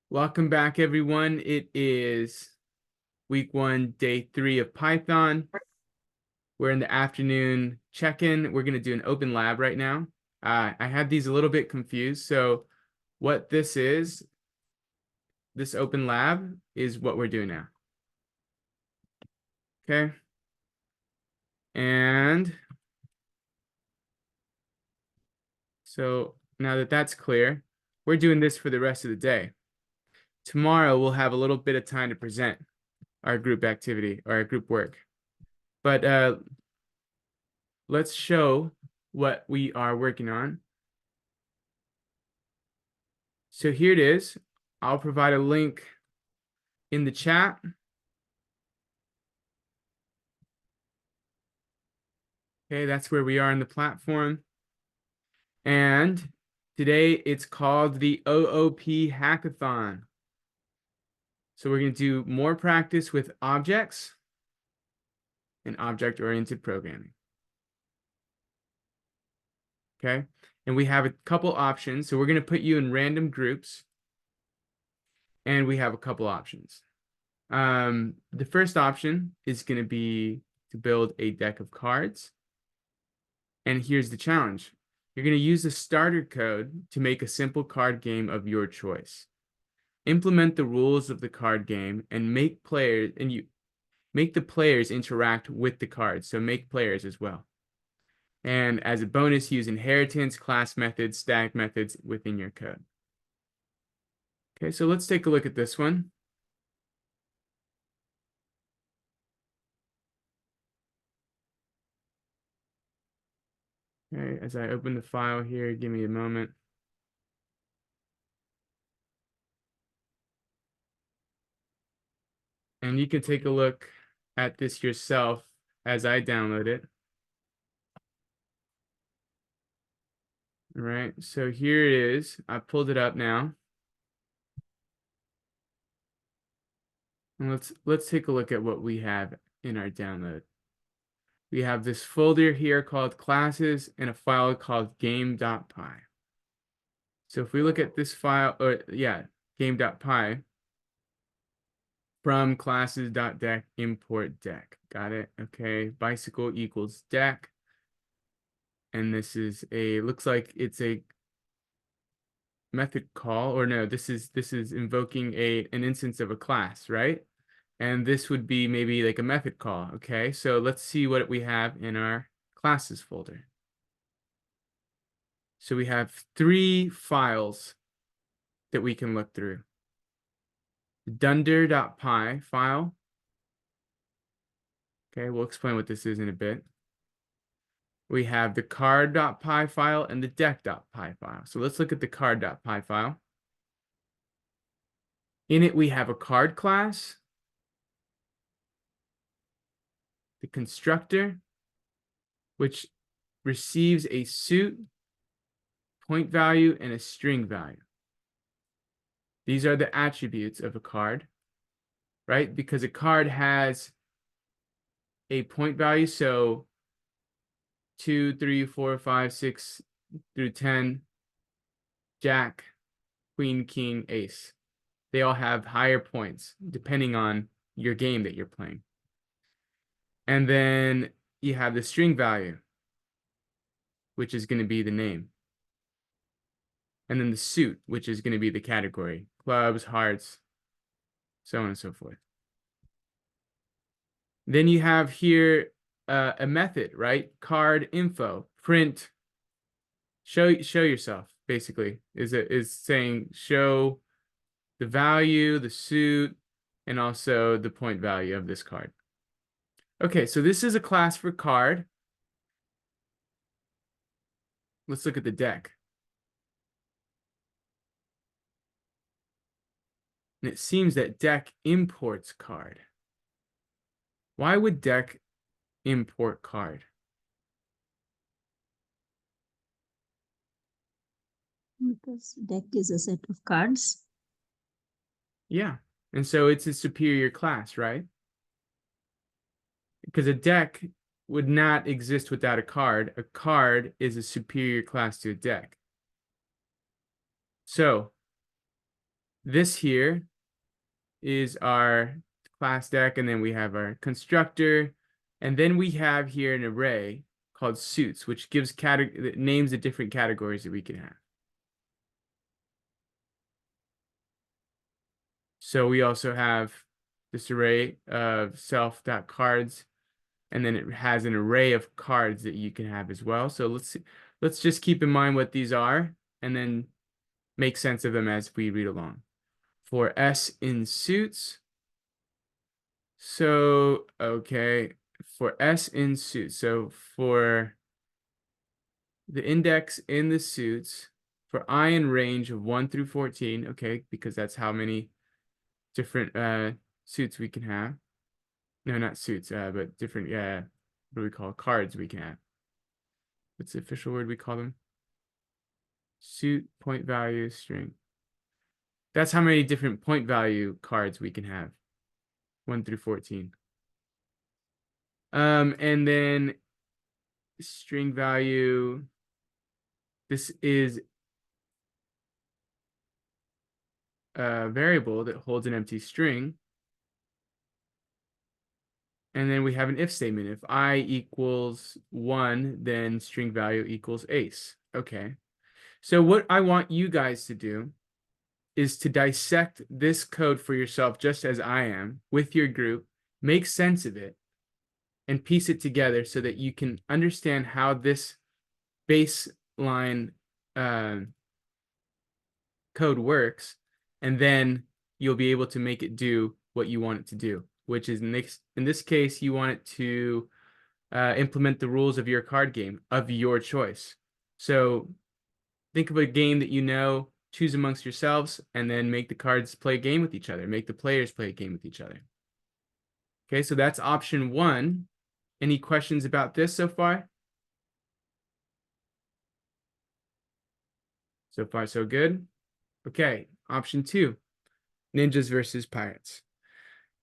Welcome back, everyone. It is week 1, day 3 of Python. We're in the afternoon check-in. We're going to do an open lab right now. I had these a little bit confused. So what this open lab is what we're doing now. Okay. And so now that that's clear, we're doing this for the rest of the day. Tomorrow, we'll have a little bit of time to present our group activity or our group work. But let's show what we are working on. So here it is. I'll provide a link in the chat. Okay, that's where we are in the platform. And today it's called the OOP Hackathon. So we're going to do more practice with objects and object-oriented programming. Okay, and we have a couple options. So we're going to put you in random groups. And we have a couple options. The first option is going to be to build a deck of cards. And here's the challenge. You're going to use the starter code to make a simple card game of your choice. Implement the rules of the card game and make the players interact with the cards. So make players as well. And as a bonus, use inheritance, class methods, stack methods within your code. Okay, so let's take a look at this one. Okay, as I open the file here, give me a moment. And you can take a look at this yourself as I download it. All right, so here it is. I pulled it up now. And let's take a look at what we have in our download. We have this folder here called classes and a file called game.py. So if we look at this file, game.py, from classes.deck import deck. Got it? Okay, bicycle equals deck. And this is looks like it's a method call, or no, this is invoking an instance of a class, right? And this would be maybe like a method call. Okay, so let's see what we have in our classes folder. So we have 3 files that we can look through. The dunder.py file. Okay, we'll explain what this is in a bit. We have the card.py file and the deck.py file. So let's look at the card.py file. In it, we have a card class, the constructor, which receives a suit, point value, and a string value. These are the attributes of a card, right? Because a card has a point value, so 2, 3, 4, 5, 6 through 10, Jack, Queen, King, Ace. They all have higher points depending on your game that you're playing. And then you have the string value, which is going to be the name. And then the suit, which is going to be the category. Clubs, hearts, so on and so forth. Then you have here a method, right? Card info, print, show yourself, basically, is saying show the value, the suit, and also the point value of this card. Okay, so this is a class for card. Let's look at the deck. And it seems that deck imports card. Why would deck import card? Because deck is a set of cards. Yeah, and so it's a superior class, right? Because a deck would not exist without a card. A card is a superior class to a deck. So this here is our class deck, and then we have our constructor, and then we have here an array called suits, which gives names of different categories that we can have. So we also have this array of self.cards, and then it has an array of cards that you can have as well. So let's just keep in mind what these are and then make sense of them as we read along. For S in suits, so okay, for S in suits, so for the index in the suits, for I in range of 1 through 14, okay, because that's how many different suits we can have. No, not suits, but different, what do we call cards we can have? What's the official word we call them? Suit, point value, string. That's how many different point value cards we can have. 1 through 14. And then string value. This is a variable that holds an empty string. And then we have an if statement. If I equals 1, then string value equals ace. Okay. So what I want you guys to do is to dissect this code for yourself, just as I am, with your group, make sense of it, and piece it together so that you can understand how this baseline code works, and then you'll be able to make it do what you want it to do, which is in this case, you want it to implement the rules of your card game of your choice. So think of a game that you know, choose amongst yourselves, and then make the cards play a game with each other. Make the players play a game with each other. Okay, so that's option 1. Any questions about this so far? So far, so good. Okay, option 2, ninjas versus pirates.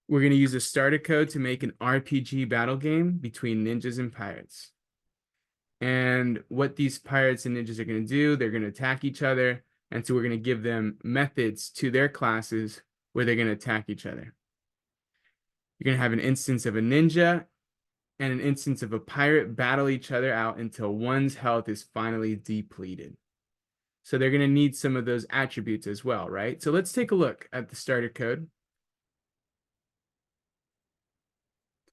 We're going to use a starter code to make an RPG battle game between ninjas and pirates. And what these pirates and ninjas are going to do, they're going to attack each other. And so we're going to give them methods to their classes where they're going to attack each other. You're going to have an instance of a ninja and an instance of a pirate battle each other out until one's health is finally depleted. So they're going to need some of those attributes as well, right? So let's take a look at the starter code.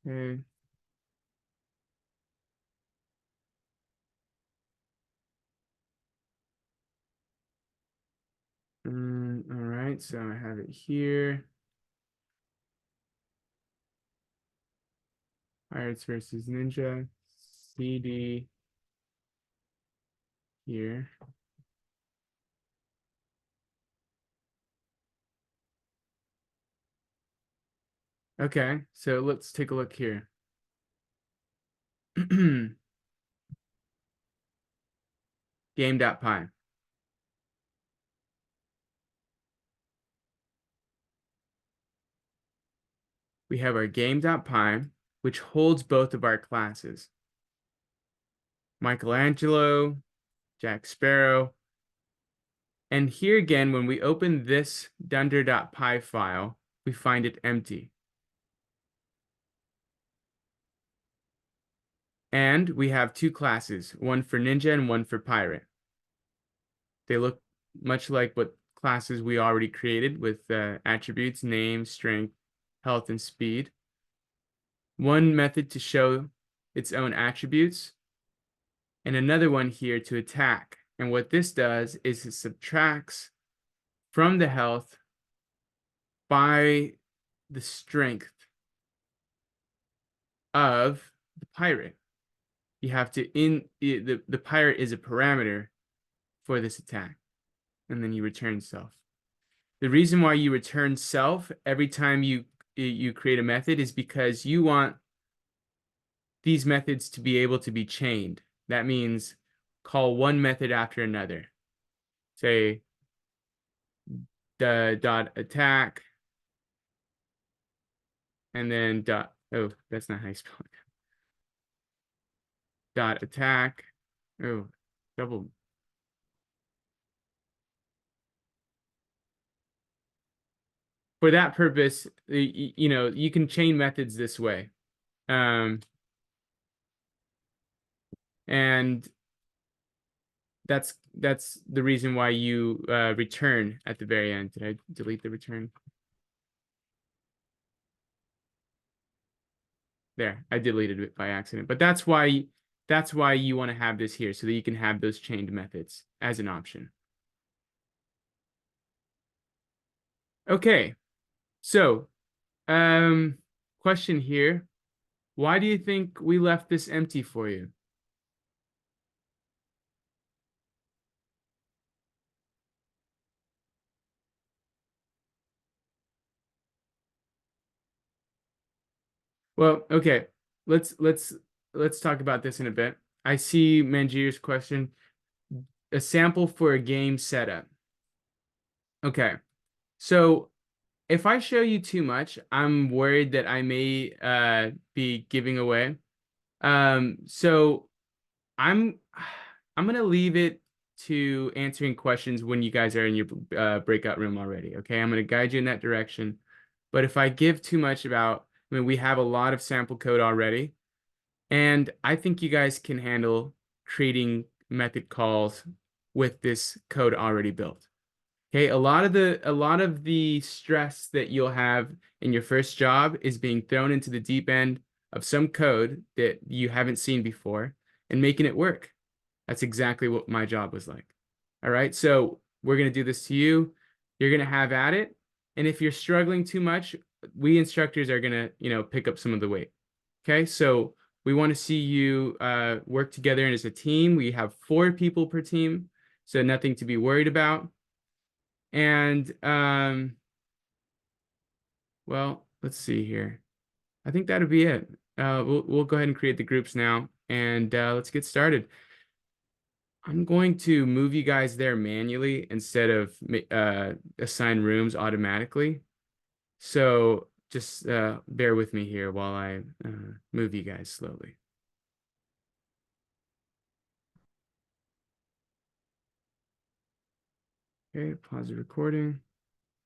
Okay. All right, so I have it here. Pirates versus Ninja, CD here. Okay, so let's take a look here. Game.py. We have our game.py, which holds both of our classes. Michelangelo, Jack Sparrow. And here again, when we open this dunder.py file, we find it empty. And we have 2 classes, one for ninja and one for pirate. They look much like what classes we already created with attributes, name, strength, health, and speed. One method to show its own attributes, and another one here to attack. And what this does is it subtracts from the health by the strength of the pirate. You have to the pirate is a parameter for this attack, and then you return self. The reason why you return self every time you create a method is because you want these methods to be able to be chained. That means call one method after another. Say the dot attack, and then dot, oh, that's not how you spell it. Dot attack, oh, double. for that purpose, you know, you can chain methods this way. And that's the reason why you return at the very end. Did I delete the return? There, I deleted it by accident. But that's why you want to have this here, so that you can have those chained methods as an option. Okay, so question here. Why do you think we left this empty for you? Well, okay. Let's talk about this in a bit. I see Mangir's question. A sample for a game setup. Okay. So if I show you too much, I'm worried that I may be giving away. So I'm I'm gonna leave it to answering questions when you guys are in your breakout room already. Okay, I'm gonna guide you in that direction. But if I give too much about, I mean, we have a lot of sample code already, and I think you guys can handle creating method calls with this code already built. Okay, a lot of the stress that you'll have in your first job is being thrown into the deep end of some code that you haven't seen before and making it work. That's exactly what my job was like. All right, so we're gonna do this to you. You're gonna have at it, and if you're struggling too much, we instructors are gonna, you know, pick up some of the weight. Okay, so we want to see you work together as a team. We have 4 people per team, so nothing to be worried about. And well, let's see here. I think that'll be it. We'll go ahead and create the groups now, and let's get started. I'm going to move you guys there manually instead of assign rooms automatically. So just bear with me here while I move you guys slowly. Okay, pause the recording.